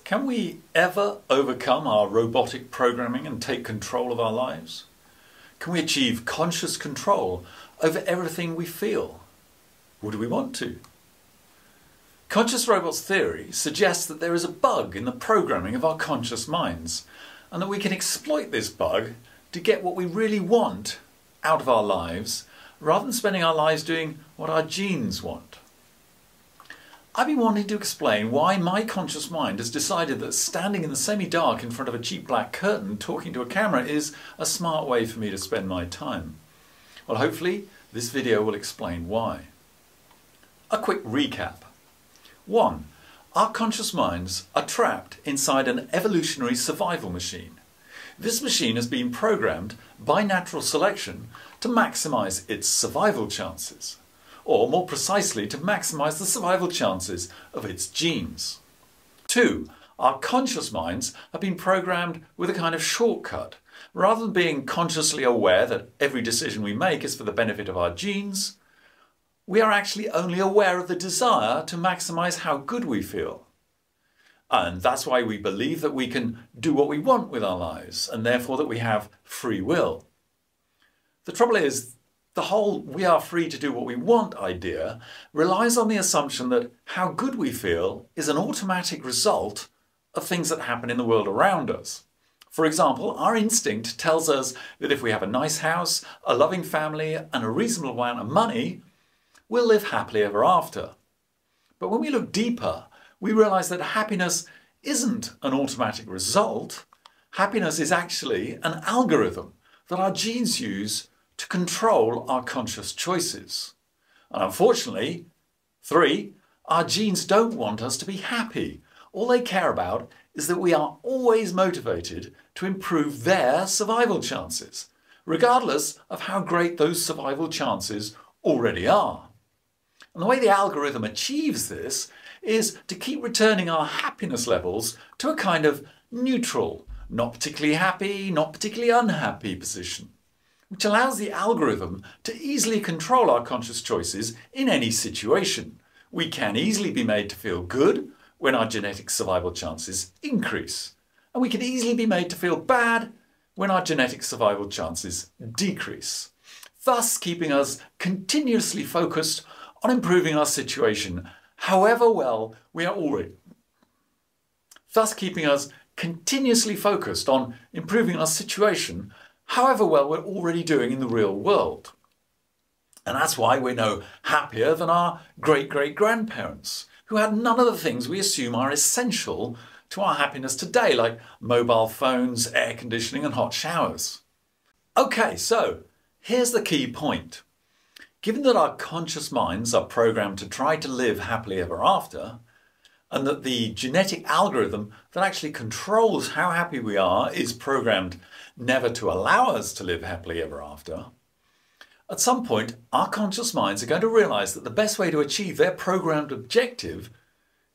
Can we ever overcome our robotic programming and take control of our lives? Can we achieve conscious control over everything we feel? Would we want to? Conscious robots theory suggests that there is a bug in the programming of our conscious minds, and that we can exploit this bug to get what we really want out of our lives, rather than spending our lives doing what our genes want. I've been wanting to explain why my conscious mind has decided that standing in the semi-dark in front of a cheap black curtain talking to a camera is a smart way for me to spend my time. Well, hopefully this video will explain why. A quick recap. 1. Our conscious minds are trapped inside an evolutionary survival machine. This machine has been programmed by natural selection to maximize its survival chances, or more precisely to maximize the survival chances of its genes. 2. Our conscious minds have been programmed with a kind of shortcut. Rather than being consciously aware that every decision we make is for the benefit of our genes, we are actually only aware of the desire to maximize how good we feel. And that's why we believe that we can do what we want with our lives, and therefore that we have free will. The trouble is, the whole "we are free to do what we want" idea relies on the assumption that how good we feel is an automatic result of things that happen in the world around us. For example, our instinct tells us that if we have a nice house, a loving family, and a reasonable amount of money, we'll live happily ever after. But when we look deeper, we realize that happiness isn't an automatic result. Happiness is actually an algorithm that our genes use to control our conscious choices. And unfortunately, 3, our genes don't want us to be happy. All they care about is that we are always motivated to improve their survival chances, regardless of how great those survival chances already are. And the way the algorithm achieves this is to keep returning our happiness levels to a kind of neutral, not particularly happy, not particularly unhappy position, which allows the algorithm to easily control our conscious choices in any situation. We can easily be made to feel good when our genetic survival chances increase, and we can easily be made to feel bad when our genetic survival chances decrease, thus keeping us continuously focused on improving our situation, however well we are already. Thus keeping us continuously focused on improving our situation, however well we're already doing in the real world. And that's why we're no happier than our great-great-grandparents, who had none of the things we assume are essential to our happiness today, like mobile phones, air conditioning, and hot showers. Okay, so here's the key point. Given that our conscious minds are programmed to try to live happily ever after, and that the genetic algorithm that actually controls how happy we are is programmed never to allow us to live happily ever after, at some point our conscious minds are going to realize that the best way to achieve their programmed objective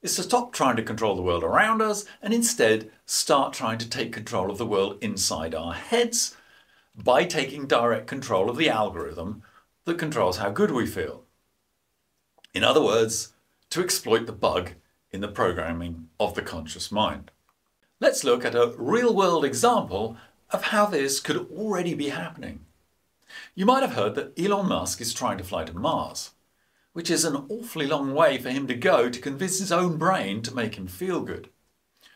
is to stop trying to control the world around us and instead start trying to take control of the world inside our heads by taking direct control of the algorithm that controls how good we feel. In other words, to exploit the bug in the programming of the conscious mind. Let's look at a real-world example of how this could already be happening. You might have heard that Elon Musk is trying to fly to Mars, which is an awfully long way for him to go to convince his own brain to make him feel good.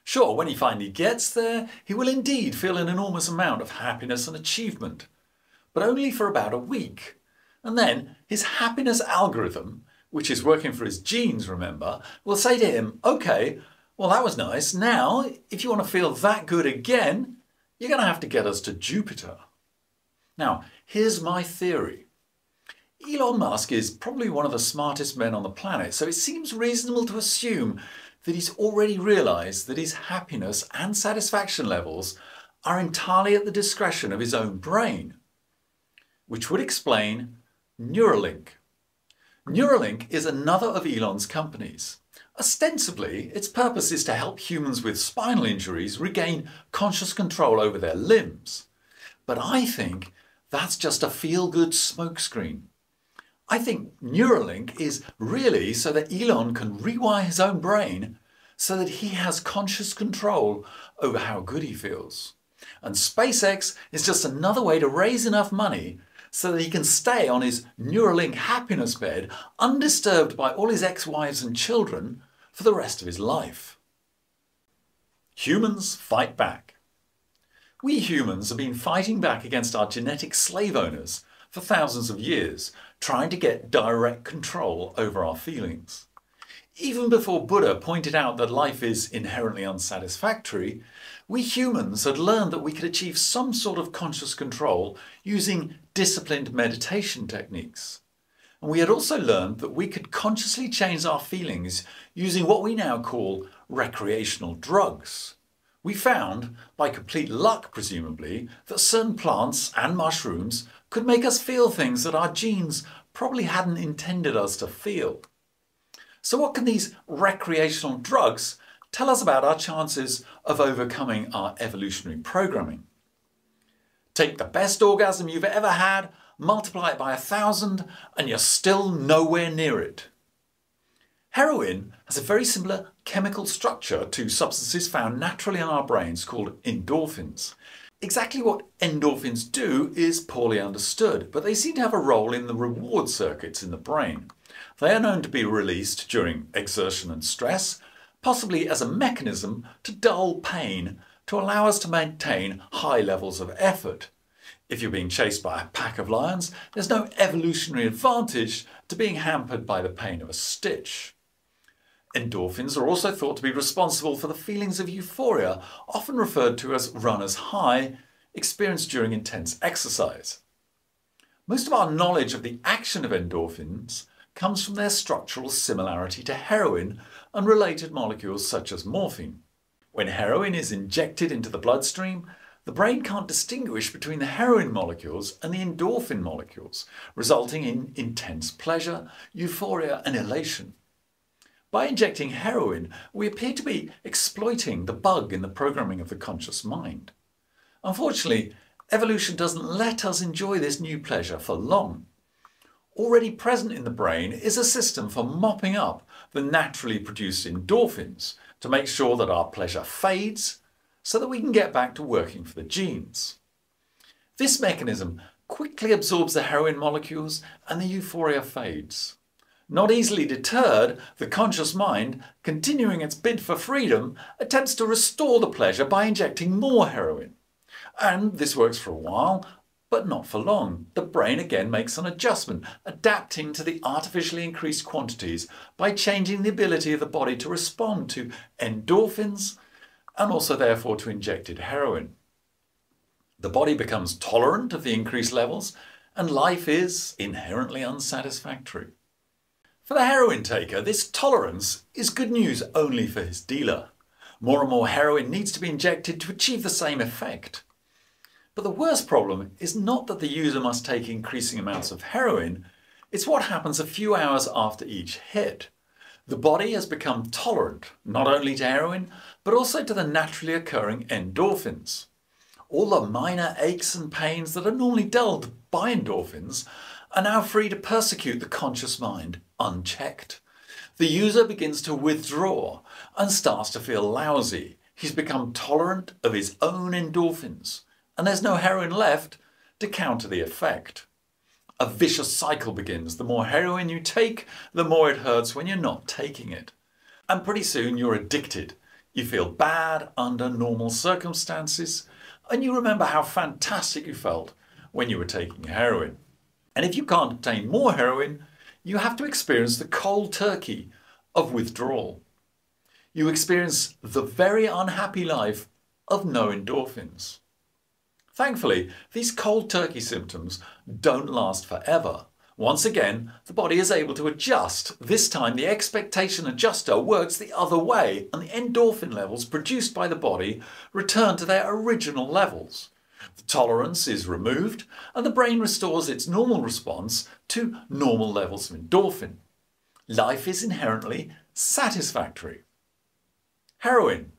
Sure, when he finally gets there, he will indeed feel an enormous amount of happiness and achievement, but only for about a week. And then his happiness algorithm, which is working for his genes, remember, will say to him, okay, well that was nice, now if you want to feel that good again, you're going to have to get us to Jupiter. Now, here's my theory. Elon Musk is probably one of the smartest men on the planet, so it seems reasonable to assume that he's already realized that his happiness and satisfaction levels are entirely at the discretion of his own brain, which would explain Neuralink. Neuralink is another of Elon's companies. Ostensibly, its purpose is to help humans with spinal injuries regain conscious control over their limbs. But I think that's just a feel-good smokescreen. I think Neuralink is really so that Elon can rewire his own brain so that he has conscious control over how good he feels. And SpaceX is just another way to raise enough money so that he can stay on his Neuralink happiness bed undisturbed by all his ex-wives and children for the rest of his life. Humans fight back. We humans have been fighting back against our genetic slave owners for thousands of years, trying to get direct control over our feelings. Even before Buddha pointed out that life is inherently unsatisfactory, we humans had learned that we could achieve some sort of conscious control using disciplined meditation techniques. And we had also learned that we could consciously change our feelings using what we now call recreational drugs. We found, by complete luck presumably, that certain plants and mushrooms could make us feel things that our genes probably hadn't intended us to feel. So what can these recreational drugs tell us about our chances of overcoming our evolutionary programming? Take the best orgasm you've ever had, multiply it by 1,000, and you're still nowhere near it. Heroin has a very similar chemical structure to substances found naturally in our brains called endorphins. Exactly what endorphins do is poorly understood, but they seem to have a role in the reward circuits in the brain. They are known to be released during exertion and stress, possibly as a mechanism to dull pain to allow us to maintain high levels of effort. If you're being chased by a pack of lions, there's no evolutionary advantage to being hampered by the pain of a stitch. Endorphins are also thought to be responsible for the feelings of euphoria, often referred to as runner's high, experienced during intense exercise. Most of our knowledge of the action of endorphins comes from their structural similarity to heroin and related molecules such as morphine. When heroin is injected into the bloodstream, the brain can't distinguish between the heroin molecules and the endorphin molecules, resulting in intense pleasure, euphoria and elation. By injecting heroin, we appear to be exploiting the bug in the programming of the conscious mind. Unfortunately, evolution doesn't let us enjoy this new pleasure for long. Already present in the brain is a system for mopping up the naturally produced endorphins to make sure that our pleasure fades so that we can get back to working for the genes. This mechanism quickly absorbs the heroin molecules and the euphoria fades. Not easily deterred, the conscious mind, continuing its bid for freedom, attempts to restore the pleasure by injecting more heroin. And this works for a while, but not for long. The brain again makes an adjustment, adapting to the artificially increased quantities by changing the ability of the body to respond to endorphins and also therefore to injected heroin. The body becomes tolerant of the increased levels and life is inherently unsatisfactory. For the heroin taker, this tolerance is good news only for his dealer. More and more heroin needs to be injected to achieve the same effect. But the worst problem is not that the user must take increasing amounts of heroin, it's what happens a few hours after each hit. The body has become tolerant not only to heroin, but also to the naturally occurring endorphins. All the minor aches and pains that are normally dulled by endorphins are now free to persecute the conscious mind unchecked. The user begins to withdraw and starts to feel lousy. He's become tolerant of his own endorphins, and there's no heroin left to counter the effect. A vicious cycle begins. The more heroin you take, the more it hurts when you're not taking it. And pretty soon you're addicted. You feel bad under normal circumstances, and you remember how fantastic you felt when you were taking heroin. And if you can't obtain more heroin, you have to experience the cold turkey of withdrawal. You experience the very unhappy life of no endorphins. Thankfully, these cold turkey symptoms don't last forever. Once again, the body is able to adjust. This time the expectation adjuster works the other way and the endorphin levels produced by the body return to their original levels. The tolerance is removed and the brain restores its normal response to normal levels of endorphin. Life is inherently satisfactory. Heroin.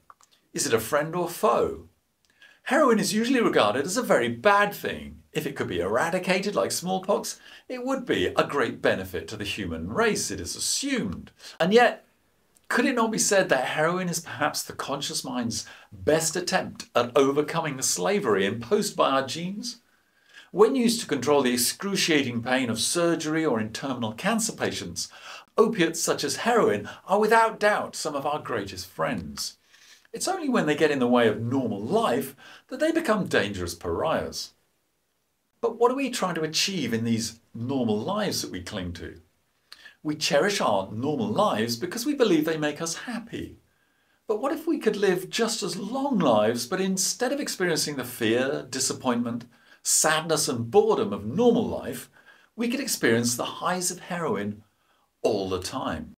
Is it a friend or foe? Heroin is usually regarded as a very bad thing. If it could be eradicated like smallpox, it would be a great benefit to the human race, it is assumed. And yet, Could it not be said that heroin is perhaps the conscious mind's best attempt at overcoming the slavery imposed by our genes? When used to control the excruciating pain of surgery or in terminal cancer patients, opiates such as heroin are without doubt some of our greatest friends. It's only when they get in the way of normal life that they become dangerous pariahs. But what are we trying to achieve in these normal lives that we cling to? We cherish our normal lives because we believe they make us happy. But what if we could live just as long lives, but instead of experiencing the fear, disappointment, sadness and boredom of normal life, we could experience the highs of heroin all the time?